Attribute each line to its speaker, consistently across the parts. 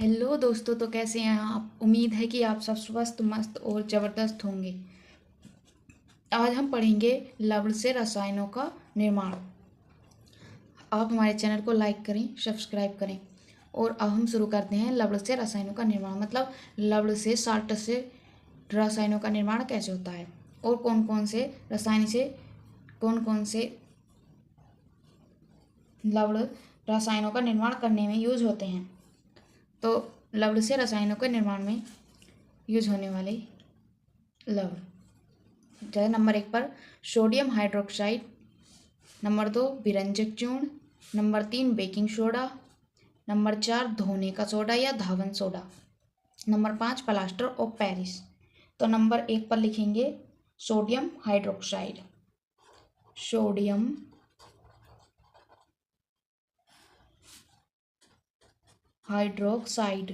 Speaker 1: Hello दोस्तों, तो कैसे हैं आप। उम्मीद है कि आप सब स्वस्थ मस्त और ज़बरदस्त होंगे। आज हम पढ़ेंगे लवण से रसायनों का निर्माण। आप हमारे चैनल को लाइक करें, सब्सक्राइब करें। और अब हम शुरू करते हैं लवण से रसायनों का निर्माण, मतलब लवण से साल्ट से रसायनों का निर्माण कैसे होता है और कौन कौन से लवण रसायनों का निर्माण करने में यूज होते हैं। तो लवण से रसायनों के निर्माण में यूज होने वाले लवण, जैसे नंबर 1 पर सोडियम हाइड्रोक्साइड, नंबर 2 विरंजक चूर्ण, नंबर 3 बेकिंग सोडा, नंबर 4 धोने का सोडा या धावन soda, number 5 plaster of Paris. तो नंबर 1 पर लिखेंगे sodium hydroxide. Sodium hydroxide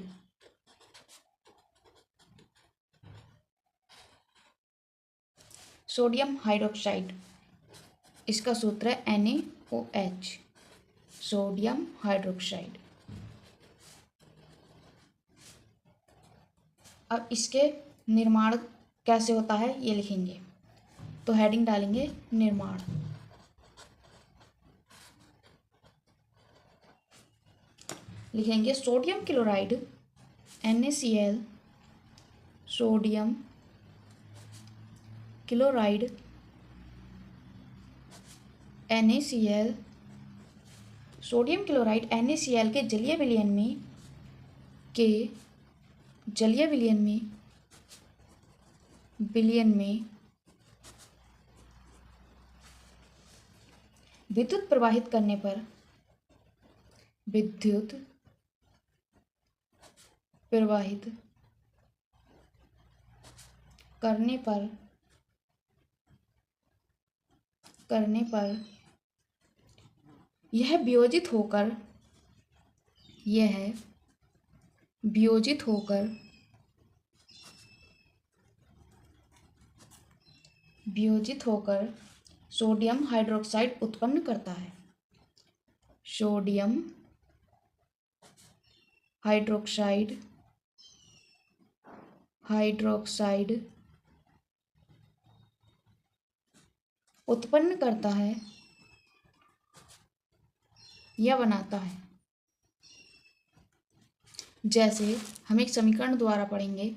Speaker 1: sodium hydroxide, इसका सूत्र है NaOH। Sodium hydroxide. अब इसके निर्माण कैसे होता है ये लिखेंगे। तो हेडिंग डालेंगे निर्माण। लिखेंगे sodium chloride NaCl, sodium chloride NaCl, sodium chloride NaCl के जलीय विलयन में विद्युत प्रवाहित करने पर यह वियोजित होकर सोडियम हाइड्रोक्साइड उत्पन्न करता है। सोडियम हाइड्रोक्साइड उत्पन्न करता है या बनाता है। जैसे हम एक समीकरण द्वारा पढ़ेंगे।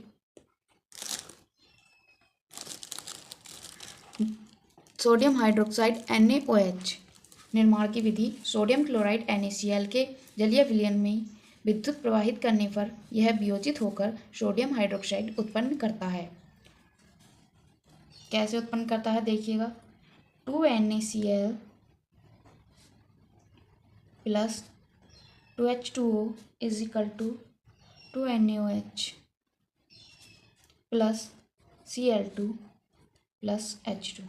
Speaker 1: सोडियम हाइड्रोक्साइड NaOH निर्माण की विधि। सोडियम क्लोराइड NaCl के जलीय विलयन में विद्युत प्रवाहित करने पर यह वियोजित होकर सोडियम हाइड्रोक्साइड उत्पन्न करता है। कैसे उत्पन्न करता है देखिएगा। 2NaCl plus 2H2O is equal to 2NaOH plus Cl2 plus H2।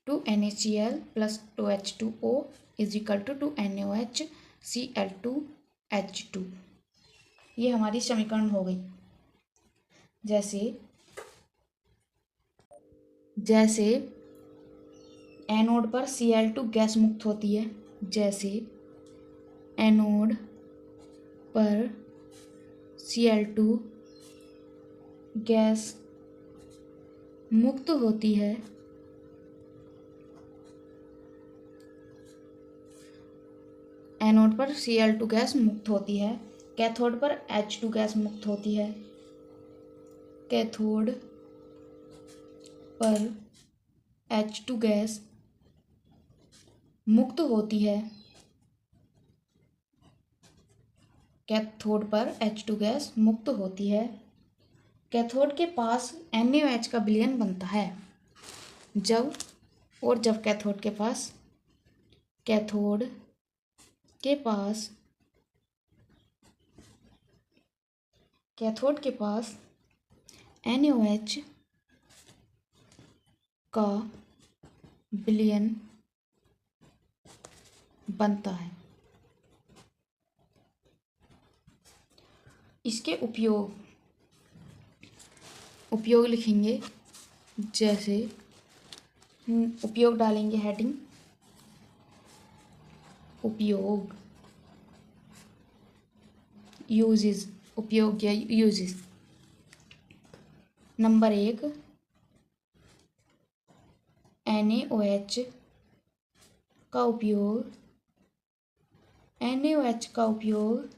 Speaker 1: 2NaCl plus 2H2O is equal to 2NaOH Cl2 H2। ये हमारी समीकरण हो गई। जैसे एनोड पर Cl2 गैस मुक्त होती है, जैसे एनोड पर Cl2 गैस मुक्त होती है, एनोड पर Cl2 गैस मुक्त होती है, कैथोड पर H2 गैस मुक्त होती है। कैथोड पर H2 गैस मुक्त होती है, कैथोड पर H2 गैस मुक्त होती है। कैथोड के पास NaOH का विलयन बनता है। जब कैथोड के पास NaOH का विलयन बनता है। इसके उपयोग लिखेंगे। जैसे उपयोग डालेंगे हेडिंग उपयोग। यूजेस, उपयोग या यूजेस। नंबर 1, NaOH का उपयोग, NaOH का उपयोग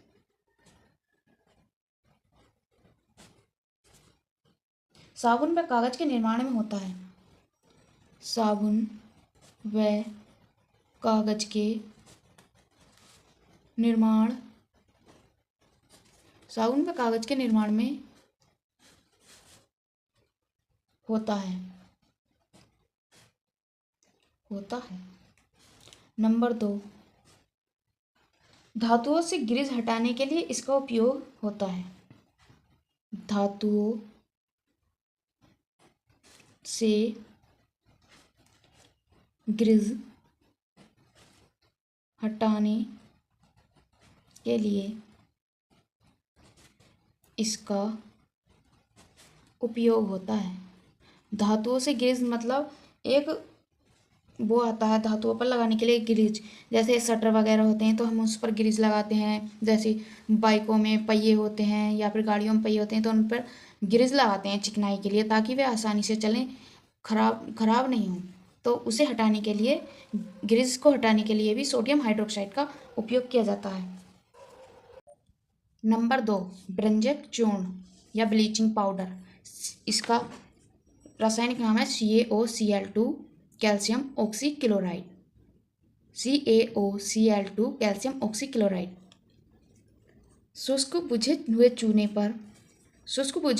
Speaker 1: साबुन व कागज के निर्माण में होता है। साबुन व कागज के निर्माण, साबुन व कागज के निर्माण में होता है, होता है। नंबर 2, धातुओं से ग्रीस हटाने के लिए इसका उपयोग होता है। धातुओं से ग्रीस हटाने के लिए इसका उपयोग होता है। धातुओं से ग्रीस मतलब एक वो आता है धातुओं पर लगाने के लिए ग्रीस, जैसे शटर वगैरह होते हैं तो हम उस पर ग्रीस लगाते हैं, जैसे बाइकों में पहिए होते हैं या फिर गाड़ियों में पहिए होते हैं तो उन पर ग्रीस लगाते हैं चिकनाई के लिए, ताकि वे आसानी से चलें, खराब नहीं हो। तो उसे हटाने के लिए, ग्रीस को हटाने के लिए भी सोडियम हाइड्रोक्साइड का उपयोग किया जाता है। नंबर 2, ब्रंजक चूर्ण या ब्लीचिंग पाउडर। इसका रासायनिक नाम है CaOCl2 calcium oxychloride. CaOCl2 calcium oxychloride. शुष्क बुझे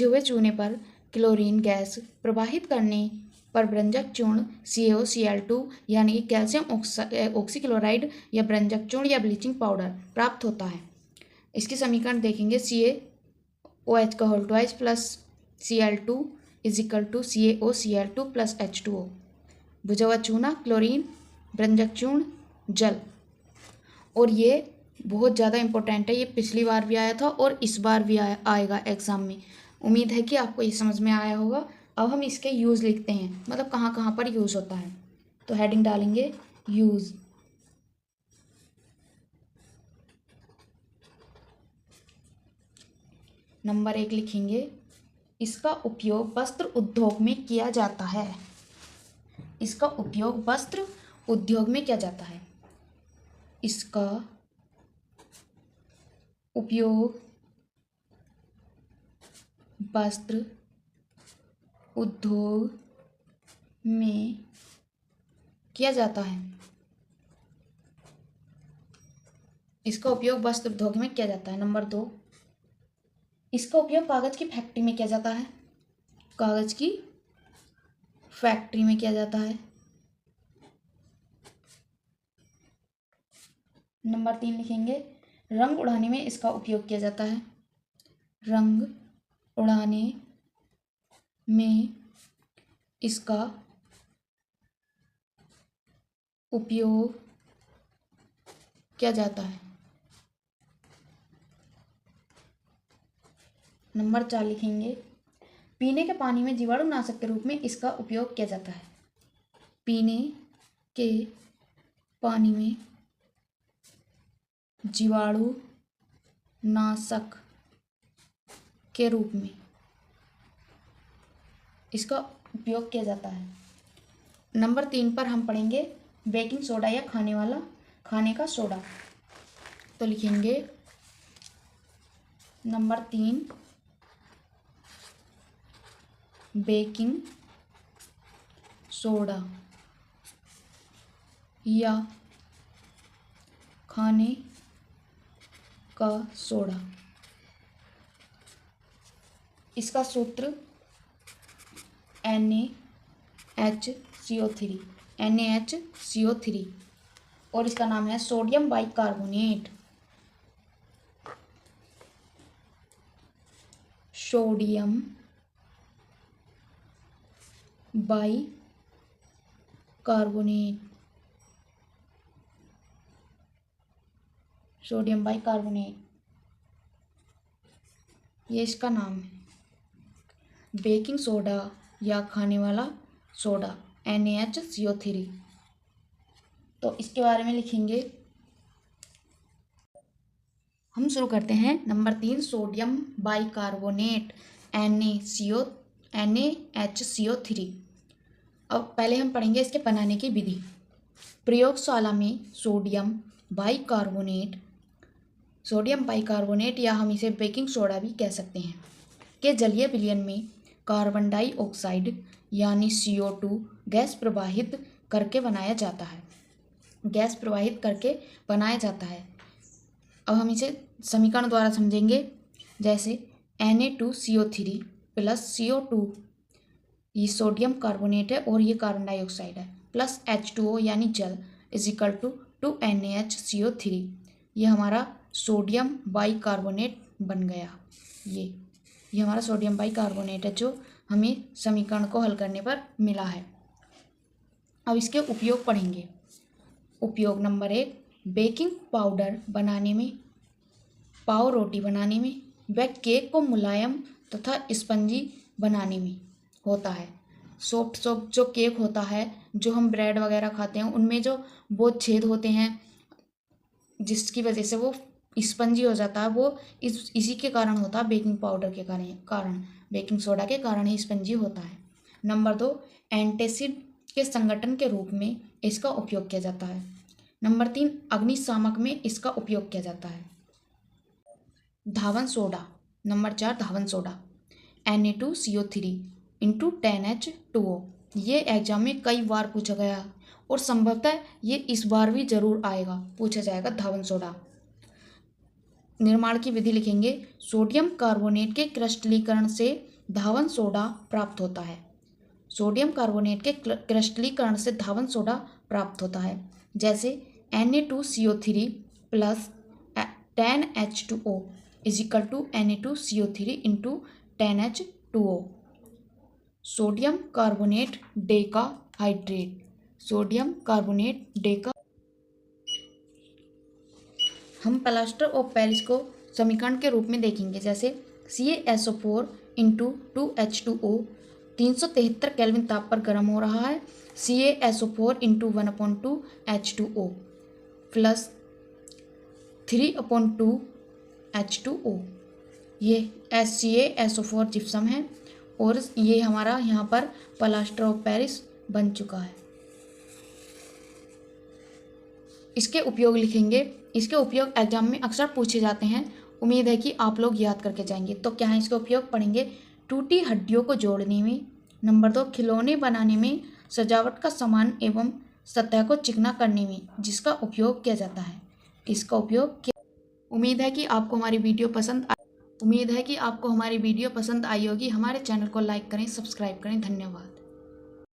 Speaker 1: हुए चूने पर क्लोरीन गैस प्रवाहित करने पर ब्रंजक चूर्ण CaOCl2 यानी कि कैल्शियम ऑक्सीक्लोराइड या ब्रंजक चूर्ण या ब्लीचिंग पाउडर प्राप्त होता है। इसकी समीकरण देखेंगे, CaOH का whole twice plus Cl2 is equal to CaOCl2 plus H2O। बुझा हुआ चूना, क्लोरीन, ब्रंजक चूर्ण, जल। और ये बहुत ज़्यादा इम्पोर्टेंट है, ये पिछली बार भी आया था और इस बार भी आएगा एग्ज़ाम में। उम्मीद है कि आपको ये समझ में आया होगा। अब हम इसके यूज़ लिखते हैं, मतलब कहाँ कहाँ पर यूज़ होता है। तो हेडिंग डालेंगे यूज़। नंबर 1 लिखेंगे, इसका उपयोग वस्त्र उद्योग में किया जाता है। इसका उपयोग वस्त्र उद्योग में किया जाता है। इसका उपयोग वस्त्र उद्योग में किया जाता है। इसका उपयोग वस्त्र उद्योग में किया जाता है। नंबर 2, इसका उपयोग कागज की फैक्ट्री में किया जाता है। कागज की फैक्ट्री में किया जाता है। नंबर 3 लिखेंगे, रंग उड़ाने में इसका उपयोग किया जाता है। रंग उड़ाने में इसका उपयोग किया जाता है। नंबर 4 लिखेंगे, पीने के पानी में जीवाणुनाशक के रूप में इसका उपयोग किया जाता है। पीने के पानी में जीवाणुनाशक के रूप में इसका उपयोग किया जाता है। नंबर 3 पर हम पढ़ेंगे बेकिंग सोडा या खाने का सोडा। तो लिखेंगे नंबर 3, बेकिंग सोडा या खाने का सोडा। इसका सूत्र NaHCO3 और इसका नाम है sodium bicarbonate. Sodium bicarbonate. Sodium bicarbonate, ये इसका नाम है। बेकिंग सोडा या खाने वाला सोडा NaHCO3। तो इसके बारे में लिखेंगे, हम शुरू करते हैं। Number 3 sodium bicarbonate NaHCO3। अब पहले हम पढ़ेंगे इसके बनाने की विधि। प्रयोगशाला में सोडियम बाइकार्बोनेट या हम इसे बेकिंग सोडा भी कह सकते हैं के जलीय विलयन में कार्बन डाइऑक्साइड यानी CO2 गैस प्रवाहित करके बनाया जाता है। अब हम इसे समीकरण द्वारा समझेंगे। जैसे Na2CO3 प्लस CO2, ये सोडियम कार्बोनेट है और ये कार्बन डाइऑक्साइड है, प्लस H2O यानी जल इज इक्वल टू 2NaHCO3। ये हमारा सोडियम बाइकार्बोनेट बन गया। ये हमारा सोडियम बाइकार्बोनेट है जो हमें समीकरण को हल करने पर मिला है। अब इसके उपयोग पढ़ेंगे। उपयोग नंबर 1 बेकिंग पाउडर बनाने में, पाव रोटी बनाने में व केक को मुलायम तथा स्पंजी बनाने में होता है। सॉफ्ट जो केक होता है, जो हम ब्रेड वगैरह खाते हैं, उनमें जो बहुत छेद होते हैं जिसकी वजह से वो स्पंजी हो जाता है, वो इसी के कारण होता है। बेकिंग पाउडर के कारण बेकिंग सोडा के कारण ही स्पंजी होता है। नंबर 2 एंटासिड के संगठन के रूप में इसका उपयोग किया जाता है। नंबर 3 अग्निशामक में इसका उपयोग किया जाता है। धावन सोडा। नंबर 4 धावन सोडा Na2CO3 इंटू 10H2O। ये एग्जाम में कई बार पूछा गया और संभवतः ये इस बार भी जरूर पूछा जाएगा। धावन सोडा निर्माण की विधि लिखेंगे। सोडियम कार्बोनेट के क्रिस्टलीकरण से धावन सोडा प्राप्त होता है। सोडियम कार्बोनेट के क्रिस्टलीकरण से धावन सोडा प्राप्त होता है। जैसे Na2CO3 plus 10H2O is equal to Na2CO3 into 10H2O। Sodium carbonate decahydrate. हम प्लास्टर ऑफ पेरिस को समीकरण के रूप में देखेंगे। जैसे CaSO4 इंटू 2H2O 373 केल्विन ताप पर गर्म हो रहा है। CaSO4 into 1/2 H2O plus 3/2 H2O। ये CaSO4 जिप्सम है और ये हमारा यहाँ पर प्लास्टर ऑफ पेरिस बन चुका है। इसके उपयोग लिखेंगे। इसके उपयोग एग्जाम में अक्सर पूछे जाते हैं। उम्मीद है कि आप लोग याद करके जाएंगे। तो क्या है इसके उपयोग पढ़ेंगे। टूटी हड्डियों को जोड़ने में। नंबर 2 खिलौने बनाने में, सजावट का सामान एवं सतह को चिकना करने में जिसका उपयोग किया जाता है। उम्मीद है कि आपको हमारी वीडियो पसंद आई होगी। हमारे चैनल को लाइक करें, सब्सक्राइब करें। धन्यवाद।